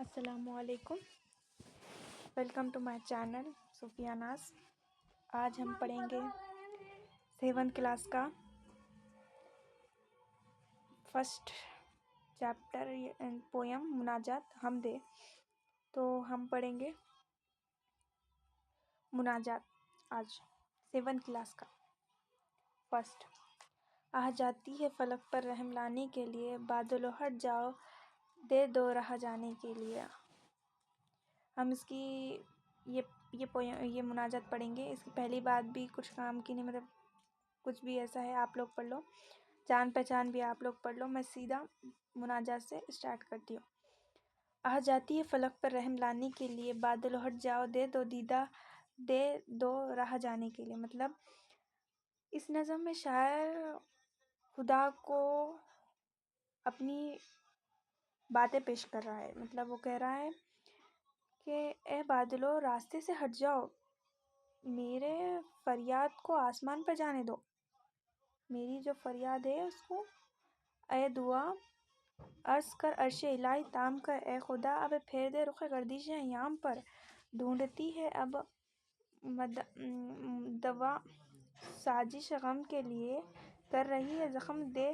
السلام علیکم، welcome to my channel صوفیہ ناز۔ آج ہم پڑھیں گے 7th کلاس کا فرسٹ چیپٹر پویم مناجات ہم دے۔ تو ہم پڑھیں گے مناجات آج 7th کلاس کا فرسٹ۔ آہ جاتی ہے فلک پر رحم لانے کے لیے، بادلو ہٹ جاؤ دے دو راہ جانے کے لیے۔ ہم اس کی یہ مناجات پڑھیں گے۔ اس کی پہلی بات بھی کچھ کام کی نہیں، مطلب کچھ بھی ایسا ہے آپ لوگ پڑھ لو، جان پہچان بھی آپ لوگ پڑھ لو۔ میں سیدھا مناجات سے اسٹارٹ کرتی ہوں۔ آہ جاتی ہے فلک پر رحم لانے کے لیے، بادلو ہٹ جاؤ دے دو دیدہ دے دو راہ جانے کے لیے۔ مطلب اس نظم میں شاعر خدا کو اپنی باتیں پیش کر رہا ہے۔ مطلب وہ کہہ رہا ہے کہ اے بادلو راستے سے ہٹ جاؤ، میرے فریاد کو آسمان پر جانے دو۔ میری جو فریاد ہے اس کو اے دعا عرض کر عرش الہی تام کر۔ اے خدا اب پھیر دے رخ گردش ایام پر، ڈھونڈتی ہے اب دوا سازش غم کے لیے، کر رہی ہے زخم دے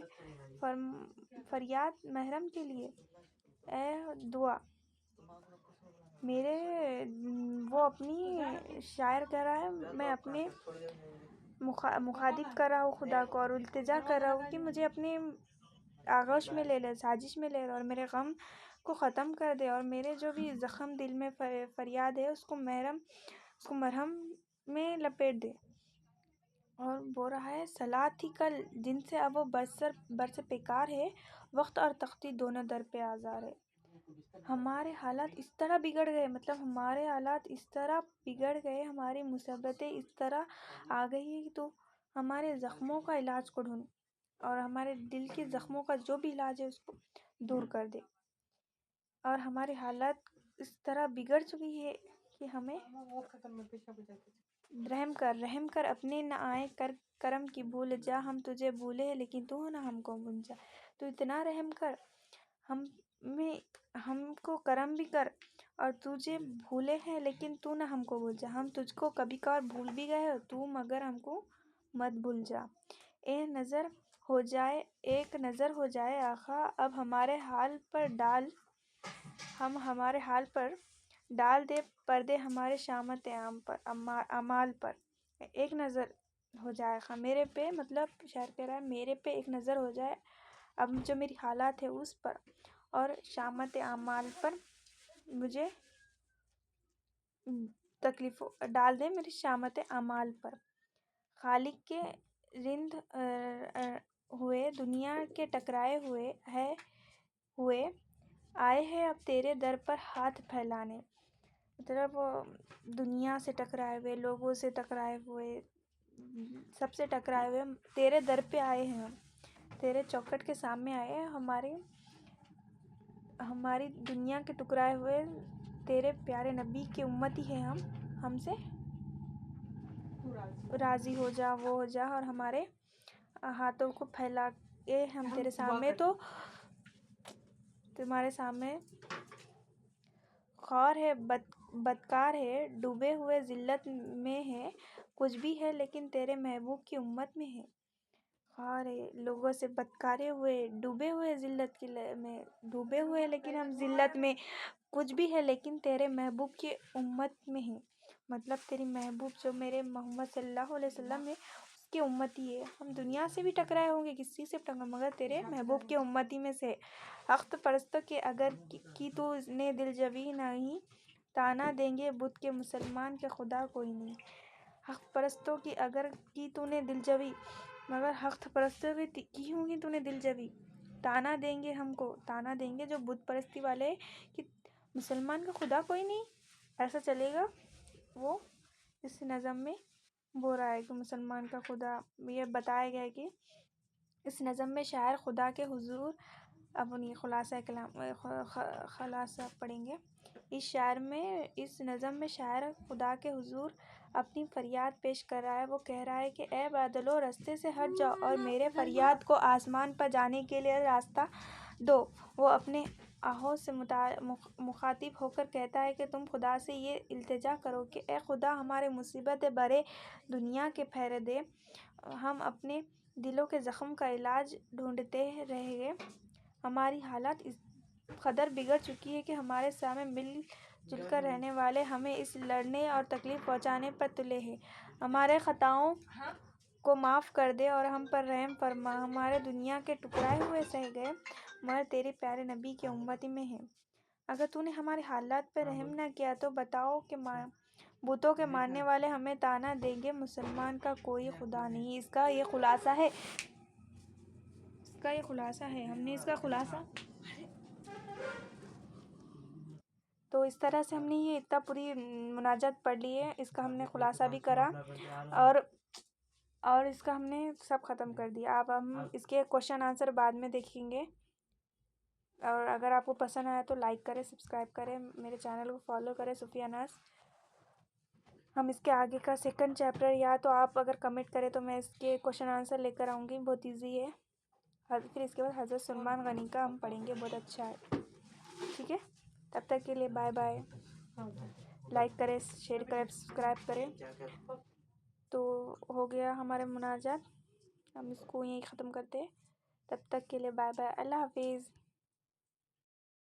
فریاد محرم کے لیے۔ اے دعا میرے وہ اپنی شاعر کہہ رہا ہے، میں اپنے مخاطب کر رہا ہوں خدا کو، اور التجا کر رہا ہوں کہ مجھے اپنے آغوش میں لے لے، سازش میں لے لے، اور میرے غم کو ختم کر دے، اور میرے جو بھی زخم دل میں فریاد ہے اس کو مرہم میں لپیٹ دے۔ اور بول رہا ہے صلات ہی کل جن سے اب وہ برس پیکار ہے، وقت اور تختی دونوں در پہ آزار ہے۔ ہمارے حالات اس طرح بگڑ گئے، مطلب ہمارے حالات اس طرح بگڑ گئے، ہماری مصیبتیں اس طرح آ گئی کہ تو ہمارے زخموں کا علاج کو ڈھونڈ، اور ہمارے دل کے زخموں کا جو بھی علاج ہے اس کو دور کر دے۔ اور ہماری حالات اس طرح بگڑ چکی ہے کہ ہمیں رحم کر اپنے نہ آئے کر کرم کی بھول جا، ہم تجھے بھولے ہیں لیکن تو نہ ہم کو بھول جا۔ تو اتنا رحم کر ہم کو کرم بھی کر، اور تجھے بھولے ہیں لیکن تو نہ ہم کو بھول جا۔ ہم تجھ کو کبھی کبھار بھول بھی گئے ہو تو مگر ہم کو مت بھول جا۔ ایک نظر ہو جائے آقا اب ہمارے حال پر ڈال دے پردے ہمارے شامت اعمال پر۔ ایک نظر ہو جائے آقا میرے پہ، مطلب شاعر کہہ رہا ہے میرے پہ ایک نظر ہو جائے اب جو میری حالات ہے اس پر، اور شامت اعمال پر مجھے تکلیف ڈال دے میری شامت اعمال پر۔ خالق کے رند ہوئے دنیا کے ٹکرائے ہوئے آئے ہیں اب تیرے در پر ہاتھ پھیلانے۔ مطلب دنیا سے ٹکرائے ہوئے، لوگوں سے ٹکرائے ہوئے، سب سے ٹکرائے ہوئے تیرے در پہ آئے ہیں، ہم تیرے چوکھٹ کے سامنے آئے ہیں۔ ہماری دنیا کے ٹکرائے ہوئے تیرے پیارے نبی کے امتی ہیں ہم سے راضی ہو جا، وہ ہو جا، اور ہمارے ہاتھوں کو پھیلا کے ہم تیرے سامنے تو تمہارے سامنے خوار ہے بدکار ہے، ڈوبے ہوئے ذلت میں ہے، کچھ بھی ہے لیکن تیرے محبوب کی امت میں ہے۔ خوار ہے لوگوں سے بدکارے ہوئے، ڈوبے ہوئے ذلت میں، ڈوبے ہوئے لیکن ہم ذلت میں، کچھ بھی ہے لیکن تیرے محبوب کی امت میں ہے۔ مطلب تیری محبوب جو میرے محمد صلی اللہ علیہ وسلم ہے اس کے امتی ہے۔ ہم دنیا سے بھی ٹکرائے ہوں گے، کسی سے ٹکرائے مگر تیرے محبوب کے امتی میں سے۔ حق پرستوں کے اگر کی تو نے دل جوی نہیں، طعنہ دیں گے بت کے مسلمان کے خدا کوئی نہیں۔ حق پرستوں کی اگر کی تو نے دل جوی، مگر حق پرستوں کی ہوگی تو نے دل جوی، طعنہ دیں گے ہم کو، طعنہ دیں گے جو بت پرستی والے کہ مسلمان کا خدا کوئی نہیں، ایسا چلے گا۔ وہ اس نظم میں بول رہا ہے کہ مسلمان کا خدا، یہ بتایا گیا ہے کہ اس نظم میں شاعر خدا کے حضور اپنی خلاصہ پڑھیں گے۔ اس نظم میں شاعر خدا کے حضور اپنی فریاد پیش کر رہا ہے۔ وہ کہہ رہا ہے کہ اے بادلو راستے سے ہٹ جاؤ اور میرے فریاد کو آسمان پر جانے کے لیے راستہ دو۔ وہ اپنے آہوں سے مخاطب ہو کر کہتا ہے کہ تم خدا سے یہ التجا کرو کہ اے خدا ہمارے مصیبت برے دنیا کے پھیر دے۔ ہم اپنے دلوں کے زخم کا علاج ڈھونڈتے رہ گئے۔ ہماری حالت اس قدر بگڑ چکی ہے کہ ہمارے سامنے مل جل کر رہنے والے ہمیں اس لڑنے اور تکلیف پہنچانے پر تلے ہیں۔ ہمارے خطاؤں کو معاف کر دے اور ہم پر رحم فرما۔ ہمارے دنیا کے ٹکرائے ہوئے سہ گئے مگر تیرے پیارے نبی کی امتی میں ہیں۔ اگر تو نے ہماری حالات پر رحم نہ کیا تو بتاؤ کہ بتوں کے ماننے والے ہمیں طعنہ دیں گے مسلمان کا کوئی خدا نہیں۔ اس کا یہ خلاصہ ہے۔ ہم نے اس کا خلاصہ تو اس طرح سے ہم نے یہ اتنا پوری مناجات پڑھ لی ہے۔ اس کا ہم نے خلاصہ بھی کرا اور اس کا ہم نے سب ختم کر دیا۔ اب ہم اس کے کوشچن آنسر بعد میں دیکھیں گے، اور اگر آپ کو پسند آیا تو لائک کریں، سبسکرائب کریں، میرے چینل کو فالو کریں صوفیہ ناز۔ ہم اس کے آگے کا سیکنڈ چیپٹر یا تو آپ اگر کمنٹ کریں تو میں اس کے کوشچن آنسر لے کر آؤں گی، بہت ایزی ہے۔ پھر اس کے بعد حضرت سلمان غنی کا ہم پڑھیں گے، بہت اچھا ہے، ٹھیک ہے؟ تب تک کے لیے بائے بائے۔ لائک کریں، شیئر کریں، سبسکرائب کریں۔ تو ہو گیا ہمارے مناجات، ہم اس کو یہیں ختم کرتے ہیں۔ تب تک کے لیے بائے بائے، اللہ حافظ۔